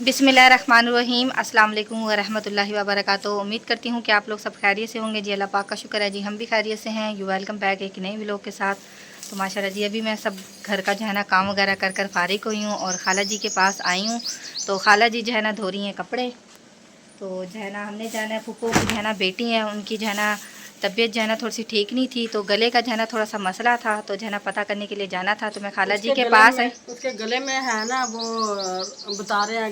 बिस्मिल्लाहिर्रहमानिर्रहीम अस्सलाम वालेकुम वरहमतुल्लाहि वबरकातुहू। उम्मीद करती हूँ कि आप लोग सब खैरियत से होंगे जी। अल्लाह पाक का शुक्र है जी, हम भी खैरियत से हैं। यू वेलकम बैक एक नए व्लॉग के साथ। तो माशाल्लाह जी, अभी मैं सब घर का जो है ना काम वगैरह कर कर फारिग हुई हूँ और खाला जी के पास आई हूँ। तो खाला जी जो है ना धो रही हैं कपड़े। तो जो है ना हमने जो है ना फूफो की जो है ना बेटी है, उनकी जो है ना तबीयत जो है ना थोड़ी सी ठीक नहीं थी, तो गले का जो है ना थोड़ा सा मसला था, तो जो है ना पता करने के लिए जाना था। तो मैं खाला जी के पास आई। उसके गले में है ना वो बता रहे हैं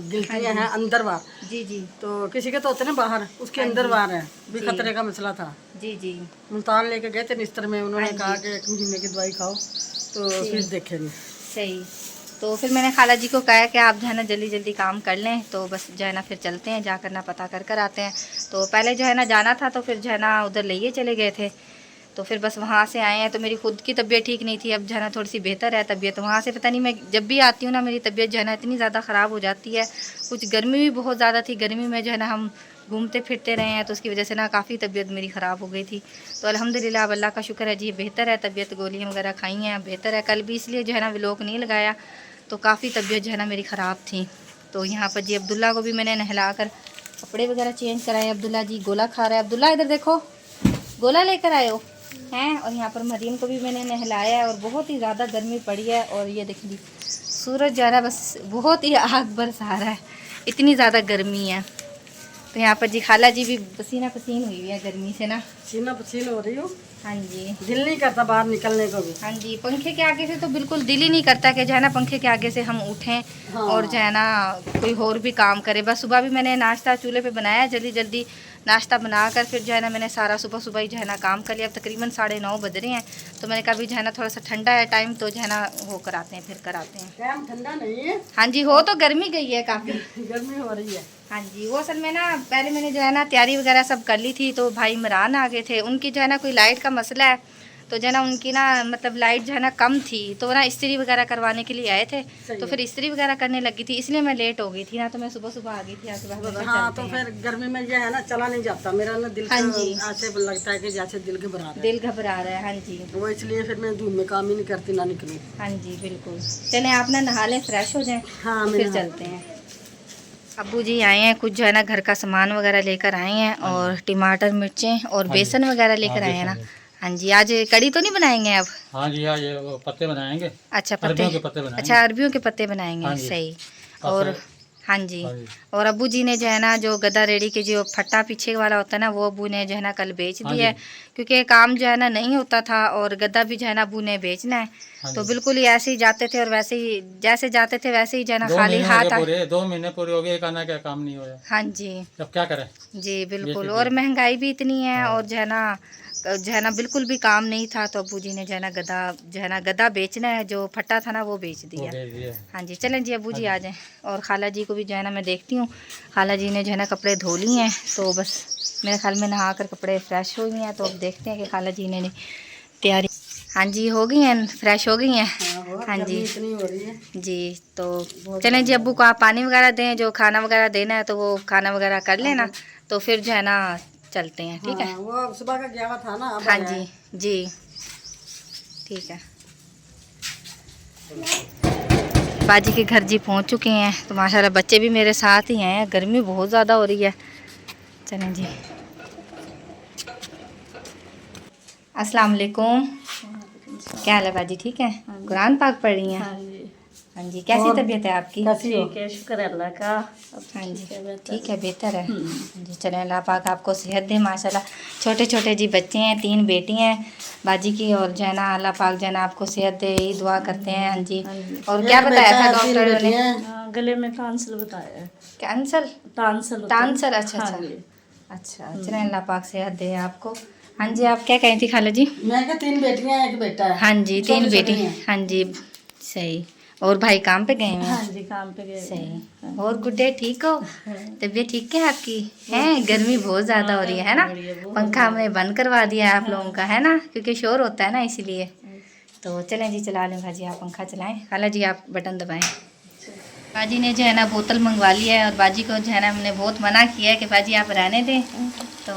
गिल्टियाँ हैं अंदर बार। जी जी। तो किसी के तो होते ना बाहर, उसके अंदर बार है भी, खतरे का मसला था। जी जी। मुल्तान लेके गए थे निस्तर में, उन्होंने कहा कि 1 महीने की दवाई खाओ तो फिर देखेंगे। सही। तो फिर मैंने खाला जी को कहा कि आप जो है ना जल्दी जल्दी काम कर लें, तो बस जो है ना फिर चलते हैं, जाकर ना पता कर कर आते हैं। तो पहले जो है ना जाना था, तो फिर जो है ना उधर ले चले गए थे। तो फिर बस वहाँ से आए हैं। तो मेरी खुद की तबीयत ठीक नहीं थी, अब जो है ना थोड़ी सी बेहतर है तबीयत। वहाँ से पता नहीं, मैं जब भी आती हूँ ना मेरी तबीयत जो है ना इतनी ज़्यादा ख़राब हो जाती है। कुछ गर्मी भी बहुत ज़्यादा थी, गर्मी में जो है ना हम घूमते फिरते रहे हैं, तो उसकी वजह से ना काफ़ी तबीयत मेरी ख़राब हो गई थी। तो अल्हम्दुलिल्लाह अब अल्लाह का शुक्र है जी, बेहतर है तबीयत, गोलियाँ वगैरह खाई हैं, बेहतर है। कल भी इसलिए जो है ना व्लॉग नहीं लगाया, तो काफ़ी तबीयत जो है ना मेरी ख़राब थी। तो यहाँ पर जी अब्दुल्ला को भी मैंने नहला कर कपड़े वगैरह चेंज कराए। अब्दुल्ला जी गोला खा रहा है। अब्दुल्ला इधर देखो, गोला लेकर आए हो हैं। और यहाँ पर मरीम को भी मैंने नहलाया है। और बहुत ही ज़्यादा गर्मी पड़ी है। और ये देख ली सूरज जा रहा है, बस बहुत ही आग बरसा रहा है, इतनी ज़्यादा गर्मी है। तो यहाँ पर जी खाला जी भी पसीना पसीन हुई है गर्मी से ना, पसीना पसीन हो रही हूँ। हाँ जी। दिल नहीं करता बाहर निकलने को भी। हाँ जी, पंखे के आगे से तो बिल्कुल दिल ही नहीं करता कि जो है ना पंखे के आगे से हम उठें। हाँ। और जो है ना कोई और भी काम करे। बस सुबह भी मैंने नाश्ता चूल्हे पे बनाया, जल्दी जल्दी नाश्ता बनाकर फिर जो है ना मैंने सारा सुबह सुबह ही जो है ना काम कर लिया। अब तकरीबन 9:30 बज रहे हैं। तो मैंने कहा भी जो है ना थोड़ा सा ठंडा है टाइम, तो जो है ना हो कर आते हैं, फिर कराते हैं। टाइम ठंडा नहीं है। हाँ जी, हो तो गर्मी गई है काफ़ी, गर्मी हो रही है। हाँ जी। वो असल में ना पहले मैंने जो है ना तैयारी वगैरह सब कर ली थी। तो भाई इमरान आ गए थे, उनकी जो है ना कोई लाइट का मसला है। तो जो है ना उनकी ना मतलब लाइट जो है ना कम थी, तो ना इस्त्री वगैरह करवाने के लिए आए थे। तो फिर इस्त्री वगैरह करने लगी थी, इसलिए मैं लेट हो गई थी ना। तो मैं सुबह सुबह आ गई थी आपके पास। हाँ, तो फिर गर्मी में ये है ना चला नहीं जाता मेरा ना दिल। हाँ जी, ऐसे लगता है कि जैसे दिल घबरा रहा है। दिल घबरा रहा है, हाँ जी। वो इसलिए फिर मैं धूप में काम ही नहीं करती, ना निकलूँ। हाँ जी बिल्कुल। चलें आप ना नहा लें, फ्रेश हो जाएं। हाँ, तो फिर चलते हैं। अब्बू जी आए हैं, कुछ जो है ना घर का सामान वगैरह लेकर आए हैं। और टमाटर मिर्चें और बेसन वगैरह लेकर आए हैं ना। हाँ जी, आज कड़ी तो नहीं बनाएंगे अब? हाँ जी, हाँ, ये वो पत्ते बनाएंगे। अच्छा अरबियों के पत्ते बनाएंगे। अच्छा, अरबियों के पत्ते बनाएंगे, हाँ जी। सही। और हाँ जी। हाँ जी। और अब्बू जी ने जो है ना जो गदा रेडी के जो फट्टा पीछे वाला होता है ना, वो अब्बू ने जो है ना कल बेच हाँ दिया है। क्योंकि काम जो है ना नहीं होता था, और गदा भी जो है ना अब्बू ने बेचना है। हाँ तो जी। बिल्कुल ही ऐसे ही जाते थे, और वैसे ही जैसे जाते थे वैसे ही जो है ना 2 खाली महीने हो हाथ गए पूरे, 2 महीने पूरे हो गए, एक आना क्या काम नहीं होया। हाँ जी अब क्या करें। जी बिल्कुल। बेच और दिए। महंगाई भी इतनी है, हाँ। और जो है ना बिल्कुल भी काम नहीं था। तो अब्बू जी ने जो है ना गदा बेचना है, जो फट्टा था ना वो बेच वो दिया। बेच दिया। हाँ जी, चलें जी अब्बू हाँ जी जी। आ जाएं। और खाला जी को भी जो है ना मैं देखती हूँ, खाला जी ने जो है ना कपड़े धो लिए हैं। तो बस मेरे ख्याल में नहा कर कपड़े फ्रेश हो गए हैं। तो अब देखते हैं कि खाला जी ने तैयारी, हाँ जी हो गई हैं, फ्रेश हो गई हैं। हाँ जी इतनी हो रही है जी। तो चलें जी, अब्बू को आप पानी वगैरह दें, जो खाना वगैरह देना है तो वो खाना वगैरह कर लेना। तो फिर जो है ना चलते हैं, ठीक है। हाँ, वो सुबह का गया हुआ था ना, अब हाँ आया जी है। जी ठीक है। बाजी के घर जी पहुंच चुके हैं। तो माशाल्लाह बच्चे भी मेरे साथ ही हैं, गर्मी बहुत ज़्यादा हो रही है। चलें जी। अस्सलाम वालेकुम। क्या हाल है बाजी, ठीक है? कुरान पाक पढ़ रही हैं? हाँ जी। हाँ जी, कैसी तबीयत है आपकी? ठीक है, शुक्र है अल्लाह का। अब हाँ जी बेहतर ठीक है, बेहतर है। हाँ जी, चलें अल्लाह पाक आपको सेहत दे माशाल्लाह। छोटे छोटे जी बच्चे हैं, 3 बेटी हैं बाजी की। और जो है ना अल्लाह पाक जो है ना आपको सेहत दे, यही दुआ करते हैं। हाँ जी। और क्या बताया था डॉक्टर ने? हाँ, गले में टांसल बताया है। कैंसर, टांसल होता है। टांसल, अच्छा हाँ अच्छा जी। अच्छा। चलें अल्लाह पाक सेहत दे आपको। हाँ जी, आप क्या कही थी खाला जी? मैं क्या 3 बेटियां एक बेटा है। हाँ जी, 3 छोटी बेटी। छोटी हैं। हाँ जी सही। और भाई काम पे गए हुए हैं? हाँ जी, काम पे गए हुए सही। हैं। और गुड्डे ठीक हो? तबीयत ठीक है आपकी? है, गर्मी बहुत ज़्यादा हो रही है ना? पंखा हमने बंद करवा दिया है आप लोगों का, है ना, क्योंकि शोर होता है ना इसलिए। तो चलें जी, चला लें भाजी, आप पंखा चलाएं। खाला जी आप बटन दबाएं। बाजी ने जो है ना बोतल मंगवा लिया है, और बाजी को जो है ना हमने बहुत मना किया है कि बाजी आप रहने दें। तो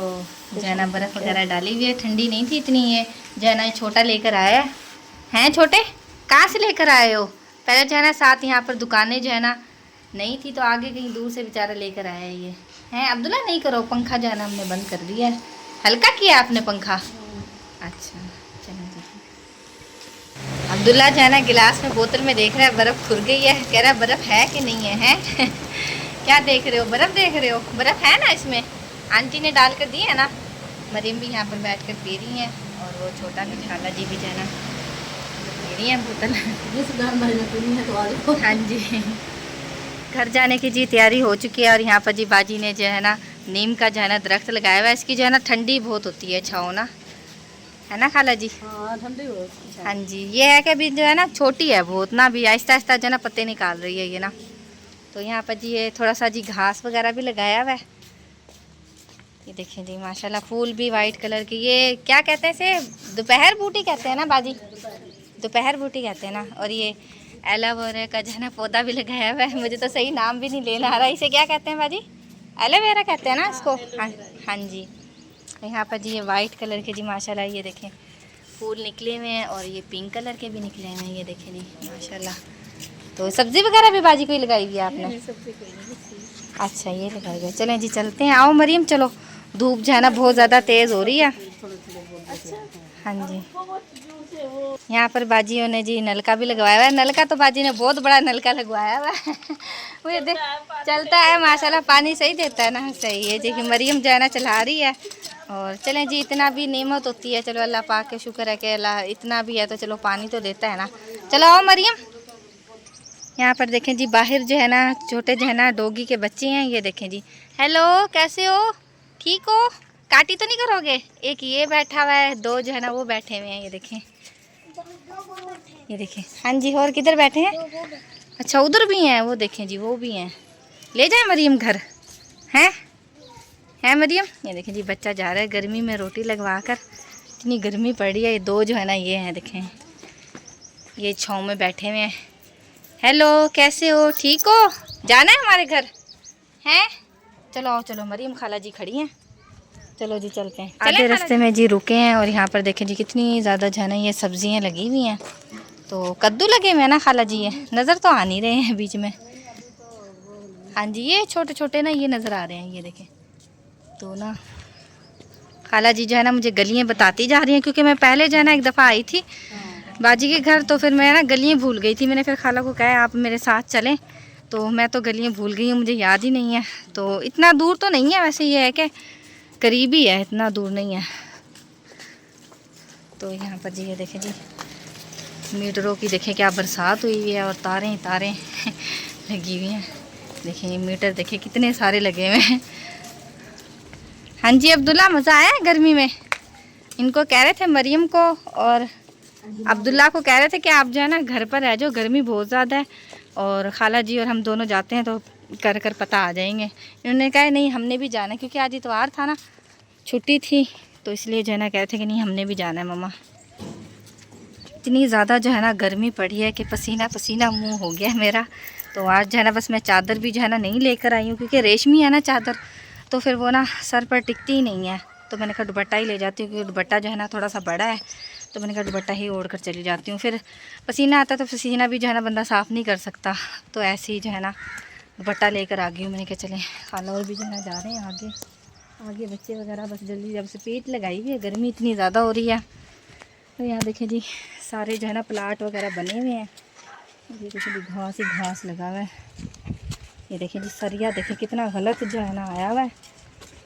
जो है ना बर्फ़ वगैरह डाली हुई है, ठंडी नहीं थी इतनी। ये जो है ना छोटा लेकर आया है। छोटे कहाँ से लेकर आए हो? पहले जो है ना साथ यहाँ पर दुकानें जो है ना नहीं थी तो आगे कहीं दूर से बेचारा लेकर आया है ये। हैं अब्दुल्ला, नहीं करो, पंखा जो है ना हमने बंद कर दिया है। हल्का किया आपने पंखा? अच्छा चलो जी। अब्दुल्ला जो है ना गिलास में बोतल में देख रहा है बर्फ़ खुर गई है, कह रहा है बर्फ़ है कि नहीं है, हैं? क्या देख रहे हो? बर्फ़ देख रहे हो? बर्फ़ है ना इसमें, आंटी ने डाल कर दी है ना। मरीम भी यहाँ पर बैठ कर पी रही हैं और वो छोटा खाला जी भी जो है ना पी रही हैं बोतल। हाँ जी, घर जाने की जी तैयारी हो चुकी है। और यहाँ पर जी बाजी ने जो है ना नीम का जो है ना दरख्त लगाया हुआ है। इसकी जो है ना ठंडी बहुत होती है छाँव ना, है ना खाला जी? हाँ ठंडी हो। हाँ जी, ये है कि अभी जो है ना छोटी है बहुत ना, अभी आहिस्ता आहिस्ता जो है ना पत्ते निकाल रही है ये ना। तो यहाँ पर जी ये थोड़ा सा जी घास वगैरह भी लगाया हुआ है। ये देखिए जी माशाल्लाह, फूल भी वाइट कलर की। ये क्या कहते हैं इसे? दोपहर बूटी कहते हैं ना बाजी, दोपहर बूटी कहते हैं ना। और ये एलोवेरा का जो है ना पौधा भी लगाया हुआ है। मुझे तो सही नाम भी नहीं लेना आ रहा, इसे क्या कहते हैं बाजी? एलोवेरा कहते हैं ना इसको? हाँ हाँ जी। यहाँ पर जी ये वाइट कलर के जी माशाल्लाह ये देखें फूल निकले हुए हैं और ये पिंक कलर के भी निकले हुए हैं, ये देखें जी माशाल्लाह। तो सब्ज़ी वगैरह भी बाजी कोई लगाई हुई है आपने? अच्छा ये लगाई हुई है। चलें जी चलते हैं, आओ मरीम चलो, धूप जो है ना बहुत ज़्यादा तेज़ हो रही है। हाँ जी, यहाँ पर बाजियों ने जी नलका भी लगवाया हुआ है। नलका तो बाजी ने बहुत बड़ा नलका लगवाया हुआ है। मुझे देख चलता है माशाल्लाह, पानी सही देता है ना। सही है जी कि मरीम जो है ना चला रही है। और चलें जी, इतना भी नेमत होती है, चलो अल्लाह पाक के शुक्र है कि अल्लाह इतना भी है तो चलो पानी तो देता है ना। चलो आओ मरीम। यहाँ पर देखें जी बाहर जो है ना छोटे जो है ना डॉगी के बच्चे हैं, ये देखें जी। हेलो कैसे हो, ठीक हो? काटी तो नहीं करोगे? एक ये बैठा हुआ है, दो जो है ना वो बैठे हुए हैं, ये देखें, ये देखें। हाँ जी, और किधर बैठे हैं? अच्छा उधर भी हैं, वो देखें जी वो भी हैं। ले जाए मरीम घर, हैं मरीम? ये देखें जी बच्चा जा रहा है गर्मी में रोटी लगवा कर। इतनी गर्मी पड़ रही है। ये दो जो है ना ये हैं, देखें ये छाँव में बैठे हुए हैं। हेलो कैसे हो, ठीक हो? जाना है हमारे घर, हैं? चलो आओ चलो, मरीम खाला जी खड़ी हैं, चलो जी चलते हैं। आधे रास्ते में जी रुके हैं और यहाँ पर देखें जी कितनी ज़्यादा जो है ना ये सब्जियाँ लगी हुई हैं। तो कद्दू लगे हुए हैं ना खाला जी, ये नज़र तो आ नहीं रहे हैं बीच में। हाँ जी, ये छोटे छोटे ना ये नज़र आ रहे हैं, ये देखें। तो ना खाला जी जो है ना मुझे गलियाँ बताती जा रही हैं, क्योंकि मैं पहले जो है ना एक दफ़ा आई थी बाजी के घर, तो फिर मैं ना गलियाँ भूल गई थी। मैंने फिर खाला को कहा आप मेरे साथ चलें, तो मैं तो गलियाँ भूल गई हूँ, मुझे याद ही नहीं है। तो इतना दूर तो नहीं है वैसे, ये है कि करीब ही है, इतना दूर नहीं है। तो यहाँ पर जी ये देखें जी मीटरों की देखें क्या बरसात हुई हुई है और तारें तारें लगी हुई हैं। देखें ये मीटर देखें कितने सारे लगे हुए हैं। हाँ जी अब्दुल्ला, मज़ा आया गर्मी में? इनको कह रहे थे मरियम को और अब्दुल्ला को कह रहे थे कि आप जो है ना घर पर रह जाओ, गर्मी बहुत ज़्यादा है, और खाला जी और हम दोनों जाते हैं तो कर कर पता आ जाएंगे। इन्होंने कहा नहीं हमने भी जाना है, क्योंकि आज इतवार था ना, छुट्टी थी, तो इसलिए जो है ना कह रहे थे कि नहीं हमने भी जाना है मम्मा। इतनी ज़्यादा जो है ना गर्मी पड़ी है कि पसीना पसीना मुँह हो गया है मेरा। तो आज जो है ना बस मैं चादर भी जो है ना नहीं लेकर आई हूँ, क्योंकि रेशमी है ना चादर, तो फिर वो ना सर पर टिकती ही नहीं है। तो मैंने कहा दुपट्टा ही ले जाती हूँ, क्योंकि दुपट्टा जो है ना थोड़ा सा बड़ा है, तो मैंने कहा दुपट्टा ही ओढ़ कर चली जाती हूँ। फिर पसीना आता तो पसीना भी जो है ना बंदा साफ़ नहीं कर सकता, तो ऐसे ही जो है ना दुपट्टा लेकर आ गई हूँ। मैंने कहा चलें, खाला और भी जो है ना जा रहे हैं आगे आगे, बच्चे वगैरह बस जल्दी जब से पेट लगाई हुई है, गर्मी इतनी ज़्यादा हो रही है। तो यहाँ देखें जी सारे जो है ना प्लाट वगैरह बने हुए हैं, ये देखिए भी घास ही घास लगा हुआ है। ये देखें जी सरिया देखें कितना गलत जो है ना आया हुआ है,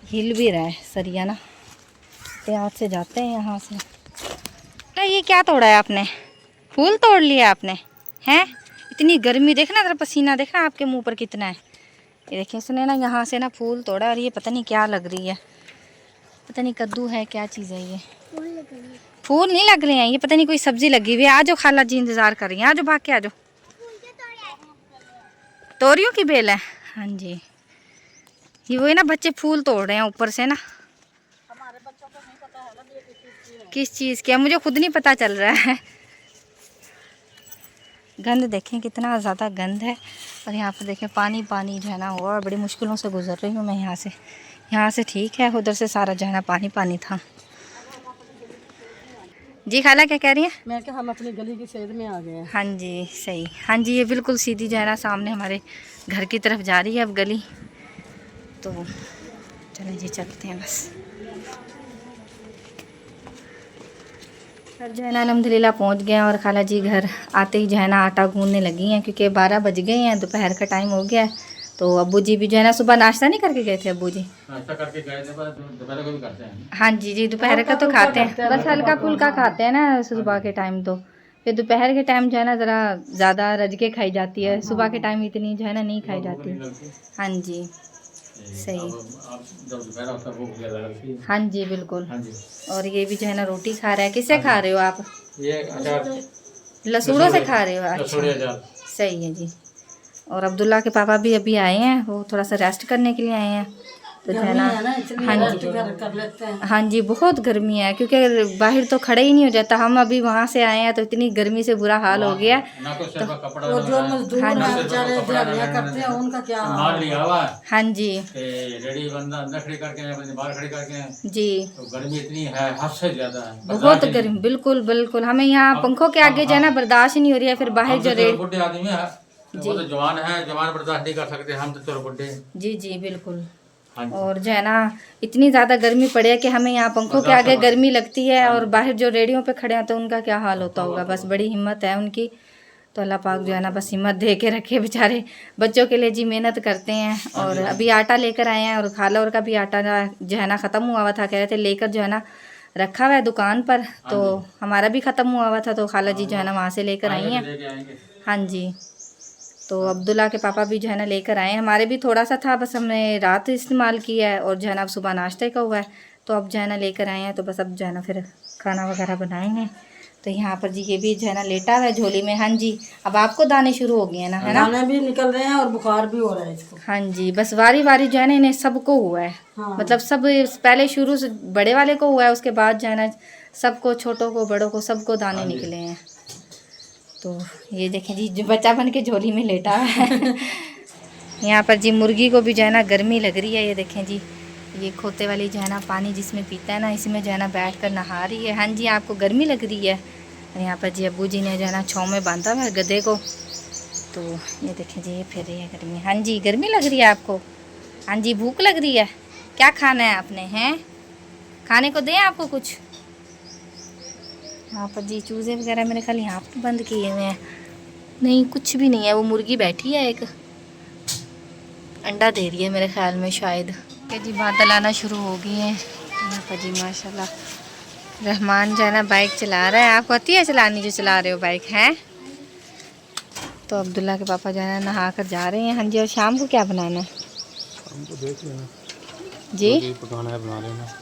हिल भी रहा है सरिया ना। हाथ से जाते हैं यहाँ से। ये क्या तोड़ा है आपने? फूल तोड़ लिया आपने, हैं? इतनी गर्मी देखना, जरा पसीना देखना आपके मुंह पर कितना है। ये देखिए इसने ना यहाँ से ना फूल तोड़ा, और ये पता नहीं क्या लग रही है, पता नहीं कद्दू है क्या चीज़ है ये। फूल नहीं लग रहे हैं, ये पता नहीं कोई सब्जी लगी हुई है। आ जाओ खाला जी इंतज़ार कर रही हैं, आ जाओ भाग के आ जाओ। तोरियों की बेल है? हाँ जी, ये वो है ना बच्चे फूल तोड़ रहे हैं ऊपर से ना। किस चीज़ की है मुझे खुद नहीं पता चल रहा है। गंद देखें कितना ज़्यादा गंद है, और यहाँ पर देखें पानी पानी जो है ना हुआ, बड़ी मुश्किलों से गुजर रही हूँ मैं यहाँ से ठीक है, उधर से सारा जो है ना पानी पानी था। जी खाला क्या कह रही हैं? मैं क्या हम अपनी गली की सेध में आ गए हैं। हाँ जी सही, हाँ जी ये बिल्कुल सीधी जो है ना सामने हमारे घर की तरफ जा रही है अब गली। तो चलें जी चलते हैं बस। घर जो है ना अल्हम्दुलिल्लाह पहुँच गए हैं और खाला जी घर आते ही जो है ना आटा गूंदने लगी हैं क्योंकि 12 बज गए हैं, दोपहर का टाइम हो गया है। तो अब्बू जी भी जो है ना सुबह नाश्ता नहीं करके गए थे अब्बू जी? नाश्ता करके गए थे, पर दोपहर को भी करते हैं। हाँ जी जी दोपहर का तो खाते हैं, बस हल्का फुल्का खाते हैं ना सुबह के टाइम। तो फिर दोपहर के टाइम जो है ना ज़रा ज़्यादा रज के खाई जाती है, सुबह के टाइम इतनी जो है ना नहीं खाई जाती। हाँ जी सही, आप जब दोपहर होता है भूख ज़्यादा लगती है। हाँ जी बिल्कुल। हाँ जी, और ये भी जो है ना रोटी खा रहा है। किससे खा रहे हो आप? ये अचार लसूड़ों से खा रहे हो? लसूड़ी अच्छा अचार। सही है जी। और अब्दुल्ला के पापा भी अभी आए हैं, वो थोड़ा सा रेस्ट करने के लिए आए हैं। तो जो है ना हाँ जी कर लेते हैं। हाँ जी बहुत गर्मी है क्योंकि बाहर तो खड़े ही नहीं हो जाता। हम अभी वहाँ से आए हैं तो इतनी गर्मी से बुरा हाल हो गया। ना तो सिर्फ कपड़ा और जो मजदूर हाँ हैं जी। बेचारे दिहाड़ियाँ करते हैं उनका क्या हाल माल है? लिया हुआ है, हाँ जी रेडी बंदा अंदर खड़ी करके हैं, बंदे बाहर खड़ी करके हैं। जी तो गर्मी इतनी है, हद से ज्यादा है, बहुत बर्दाश्त ही गर्मी, नहीं। बिल्कुल बिल्कुल। हमें यहाँ पंखों के आगे जो है ना बर्दाश्त ही नहीं हो रही है। फिर बाहर हम जो तो रेड बुढ़े आदमी है, वो तो जवान है, जवान बर्दाश्त नहीं कर सकते, हम तो चलो बुढ़े हैं। जी जी बिल्कुल। हाँ जी। और जो है ना इतनी ज़्यादा गर्मी पड़ी है कि हमें यहाँ पंखों के आगे गर्मी लगती है और बाहर जो रेडियो पे खड़े हैं तो उनका क्या हाल होता होगा। बस बड़ी हिम्मत है उनकी, तो अल्लाह पाक जो है ना बस हिम्मत दे के रखे। बेचारे बच्चों के लिए जी मेहनत करते हैं। और अभी आटा लेकर आए हैं और खाला और का भी आटा जो है ना ख़त्म हुआ हुआ था, कह रहे थे लेकर जो है ना रखा हुआ है दुकान पर। तो हमारा भी ख़त्म हुआ हुआ था तो खाला जी जो है ना वहाँ से लेकर आई हैं। लेके आएंगे। हाँ जी। तो अब्दुल्ला के पापा भी जो है ना लेकर आए हैं। हमारे भी थोड़ा सा था, बस हमने रात इस्तेमाल किया है और जो है ना अब सुबह नाश्ते का हुआ है तो अब जो है ना लेकर आए हैं। तो बस अब जो है ना फिर खाना वगैरह बनाएंगे। तो यहाँ पर जी ये भी जो है ना लेटा हुआ है झोली में। हाँ जी अब आपको दाने शुरू हो गए हैं ना, है ना? दाने भी निकल रहे हैं और बुखार भी हो रहा है इसको। हाँ जी बस वारी वारी जो है ना इन्हें सबको हुआ है। हाँ। मतलब सब पहले शुरू से बड़े वाले को हुआ है, उसके बाद जो है ना सबको, छोटों को बड़ों को सबको दाने निकले हैं। तो ये देखें जी जो बच्चा बन के झोली में लेटा है। यहाँ पर जी मुर्गी को भी जो है ना गर्मी लग रही है। ये देखें जी ये खोते वाली जो है ना पानी जिसमें पीता है ना, इसमें जो है ना बैठ कर नहा रही है। हाँ जी आपको गर्मी लग रही है। और यहाँ पर जी अब्बू जी ने जो है ना छाँव में बांधा हुआ है गधे को। तो ये देखें जी ये फिर रही है गर्मी। हाँ जी गर्मी लग रही है आपको? हाँ जी भूख लग रही है? क्या खाना है आपने? हैं खाने को दें आपको कुछ? यहाँ पर जी चूज़े वगैरह मेरे ख्याल यहाँ पर बंद किए हुए हैं। नहीं कुछ भी नहीं है, वो मुर्गी बैठी है एक, अंडा दे रही है मेरे ख्याल में शायद। के जी बादल आना शुरू हो गई हैं। यहाँ पर जी माशाल्लाह रहमान जो है ना बाइक चला रहा है। आपको आती है चलानी जो चला रहे हो बाइक? हैं तो अब्दुल्ला के पापा जो है ना नहा कर जा रहे हैं। हाँ जी और शाम को क्या बनाना है? शाम को देख लेना जी पकाना है, बना लेना।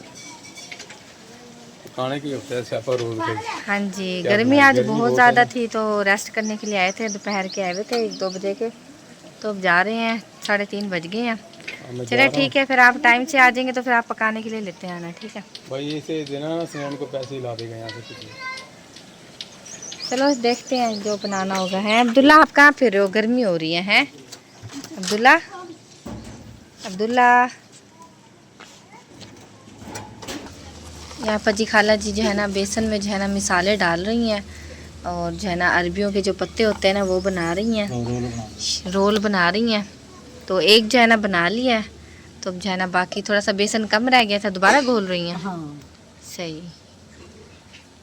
खाने की होता है सफर रोज के। हाँ जी गर्मी आज बहुत ज़्यादा थी तो रेस्ट करने के लिए आए थे। दोपहर के आए हुए थे 1-2 बजे के, तो अब जा रहे हैं, 3:30 बज गए हैं। चलिए ठीक है फिर आप टाइम से आ जाएंगे तो फिर आप पकाने के लिए लेते आना, ठीक है? भाई इसे देना ना, सिनेमा को पैसे ला देगा यहाँ से किसी। चलो देखते हैं जो बनाना होगा। है अब्दुल्ला आप कहाँ फिर रहे हो? गर्मी हो रही है। हैं अब्दुल्ला, अब्दुल्ला। यहाँ पर जी खाला जी जो है ना बेसन में जो है ना मिसाले डाल रही हैं और जो है ना अरबियों के जो पत्ते होते हैं ना वो बना रही हैं, रोल बना रही हैं। तो एक जो है ना बना लिया है, तो अब जो है ना बाकी थोड़ा सा बेसन कम रह गया था, दोबारा घोल रही हैं। हाँ सही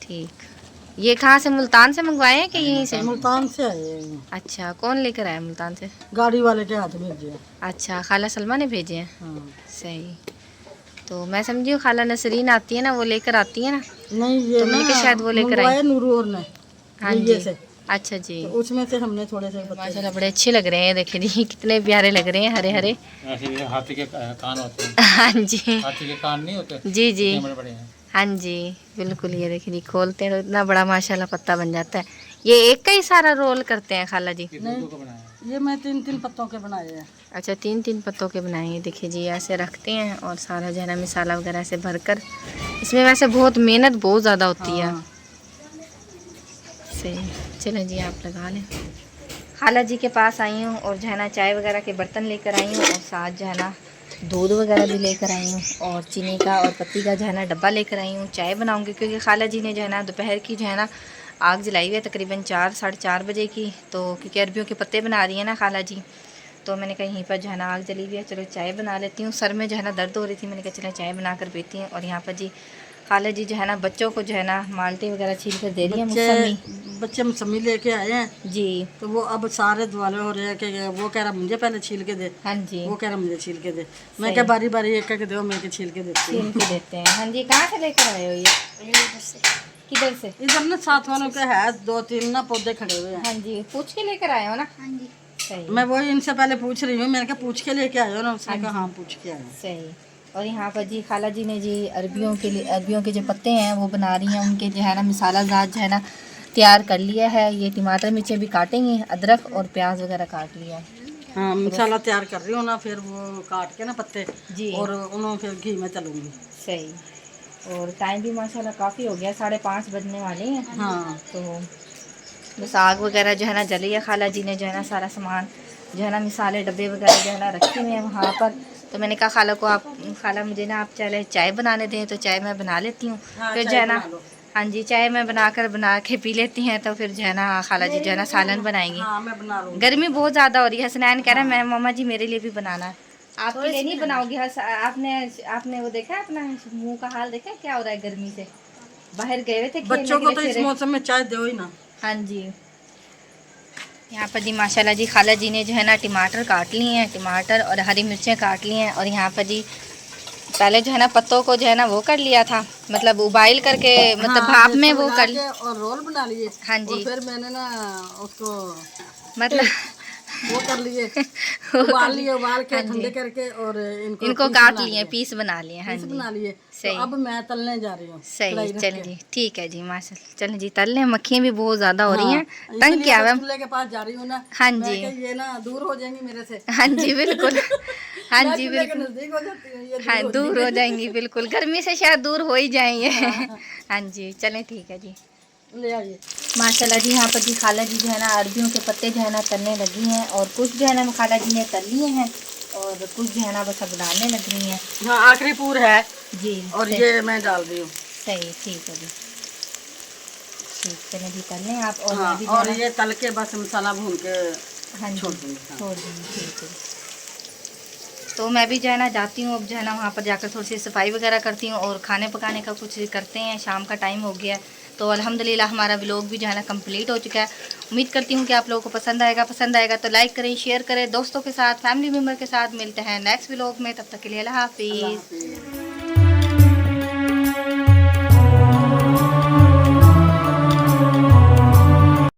ठीक। ये कहाँ से, मुल्तान से मंगवाए हैं कि यहीं से? मुल्तान से आए हैं। अच्छा कौन लेकर आया मुल्तान से? गाड़ी वाले के हाथ भेजे हैं। अच्छा खाला सलमा ने भेजे हैं। हाँ। सही। तो मैं समझी हूँ खाला नसरीन आती है ना वो लेकर आती है ना। नहीं ये तो मैंने कहा शायद वो लेकर आई। नूरू और ने हाँ ये जी से। अच्छा जी। तो उसमें से हमने थोड़े से माशाल्लाह बड़े अच्छे लग रहे हैं। देखिए जी कितने प्यारे लग रहे हैं, हरे हरे। ऐसे हाथी के कान होते हैं। हाँ जी हाथी के कान नहीं होते? जी जी इतने बड़े-बड़े हैं। हाँ जी बिल्कुल। ये देखिए जी खोलते हैं तो इतना बड़ा माशाल्लाह पत्ता बन जाता है। ये एक का ही सारा रोल करते हैं खाला जी? दो को बनाया है। ये मैं 3-3 पत्तों के बनाए हैं। अच्छा 3-3 पत्तों के बनाए हैं। देखिए जी ऐसे रखते हैं और सारा जो है ना मिसाला वगैरह से भरकर। इसमें वैसे बहुत मेहनत बहुत ज़्यादा होती है। हाँ। सही। चलें जी आप लगा लें। खाला जी के पास आई हूँ और जो है ना चाय वगैरह के बर्तन लेकर आई हूँ और साथ जो है ना दूध वगैरह भी लेकर आई हूँ और चीनी का और पत्ती का जो है ना डब्बा लेकर आई हूँ। चाय बनाऊँगी क्योंकि खाला जी ने जो है ना दोपहर की जो है ना आग जलाई हुई है तकरीबन 4 साढ़े 4 बजे की। तो क्योंकि अरबियों के पत्ते बना रही है ना खाला जी, तो मैंने कहा यहीं पर जो है ना आग जली हुई है, चलो चाय बना लेती हूँ। सर में जो है ना दर्द हो रही थी, मैंने कहा चलो चाय बना कर पीती हैं। और यहाँ पर जी खाला जी जो है ना बच्चों को जो है ना माल्टे वगैरह छील कर दे रही है मौसमी। बच्चे मौसमी लेके आए हैं जी तो वो अब सारे दुआले हो रहे हैं कि वो कह रहा मुझे पहले छील के दे, हाँ जी, वो कह रहा मुझे छील के दे। मैं क्या बारी बारी एक एक दो, मैं छील के देती हूँ। छील के देते हैं। हाँ जी, कहाँ से लेकर आए हो ये? किधर से? इधर ना साथ वालों के है 2-3 ना पौधे खड़े हुए हैं। हाँ जी, पूछ के लेकर आए हो ना? हाँ जी, सही मैं वही इनसे पहले पूछ रही हूँ, मैंने कहा पूछ के लेके आए हो ना? उसने कहा हाँ पूछ के आए। सही। और यहाँ पर जी खाला जी ने जी अरबियों के लिए, अरबियों के जो पत्ते हैं वो बना रही हैं, उनके जो है ना मसाला ज़ात जो है ना तैयार कर लिया है। ये टमाटर मिर्चें भी काटेंगे, अदरक और प्याज वगैरह काट लिया है। हाँ मसाला तैयार कर रही हूँ ना, फिर वो काट के ना पत्ते जी और उन्होंने फिर घी में तलूंगी। सही। और टाइम भी माशाल्लाह काफ़ी हो गया, 5:30 बजने वाले हैं। हाँ तो बस आग वगैरह जो है ना जली है। खाला जी ने जो है ना सारा सामान जो है ना मिसाले डब्बे वगैरह जो है ना रखे हुए हैं वहाँ पर। तो मैंने कहा खाला को, आप खाला मुझे ना आप चले चाय बनाने दें, तो चाय मैं बना लेती हूँ। हाँ, फिर जो चाय है ना, बना लो। हाँ जी, चाय मैं बना के पी लेती हैं। तो फिर जो है ना खाला जी जो है ना सालन बनाएंगी। हाँ मैं बना लूँगी। गर्मी बहुत ज़्यादा हो रही है। हसनैन कह रहा है मैं मामा जी मेरे लिए भी बनाना है। आपके लिए नहीं बनाओगी? आपने वो देखा है अपना मुंह का हाल देखा है क्या हो रहा है गर्मी से? बाहर गए हुए थे खेलने बच्चों के को लिए तो इस सवेरे। मौसम में चाय दो ही ना। हाँ जी, यहाँ पर जी माशाल्लाह जी खाला जी ने जो है ना टमाटर काट लिए हैं, टमाटर और हरी मिर्चें काट ली हैं। और यहाँ पर जी पहले जो है ना पत्तों को जो है ना वो कर लिया था, मतलब उबाइल करके, मतलब हाँ, भाप में बेसन वो लगा कर, के और रोल बना लिए। हाँ और जी, फिर मैंने ना उसको मतलब वो कर लिए, उबाल लिए, उबाल के हाँ जी, ठंडे करके और इनको पीस काट बना लिए, पीस बना लिए। हाँ पीस जी, बना लिए। सही। तो अब मैं तलने जा रही हूँ सही। कढ़ाई रख चलें के। जी, ठीक है जी, माशाल्लाह। चलें जी तल लें, मक्खियाँ भी बहुत ज़्यादा हो रही हैं, हाँ, तंग इसीलिए क्या तो हुआ। चूल्हे के पास जा रही हूँ ना। हाँ मैं जी, क्या ये ना दूर हो जाएंगी मेरे से। हाँ जी बिल्कुल, हाँ मैं जी चूल्हे के बिल्कुल, नजदीक हो जाती हूँ, ये हाँ दूर हो जाएंगी बिल्कुल, गर्मी से शायद दूर हो ही जाएंगे। हाँ। हाँ जी, चलें ठीक है जी। ले आइए। माशाल्लाह जी यहाँ पर जी खाला जी जो है ना अरबियों के पत्ते जो है ना तलने लगी हैं। और कुछ जो है ना खाला जी ने तल लिए हैं और कुछ जो है ना बस अब डालने लग रही हैं। हाँ आखिरी पूर है जी और सही, ये मैं डाल रही हूँ। सही, ठीक है जी, ठीक। चलें जी तल लें आप। और हाँ मैं भी जो और है ना, ये तल के बस मसाला भून के हाँ जी छोड़ दूँगी। हाँ। छोड़ दूँगी, ठीक है। तो मैं भी जो है ना जाती हूँ अब जो है ना वहाँ पर जाकर थोड़ी सी सफाई वगैरह करती हूँ और खाने पकाने का कुछ करते हैं। शाम का टाइम हो गया है। तो अल्हम्दुलिल्लाह हमारा व्लॉग भी जो है ना कंप्लीट हो चुका है। उम्मीद करती हूँ कि आप लोगों को पसंद आएगा तो लाइक करें, शेयर करें, दोस्तों के साथ, फैमिली मेम्बर के साथ। मिलते हैं नेक्स्ट व्लॉग में, तब तक के लिए अल्लाह हाफिज़।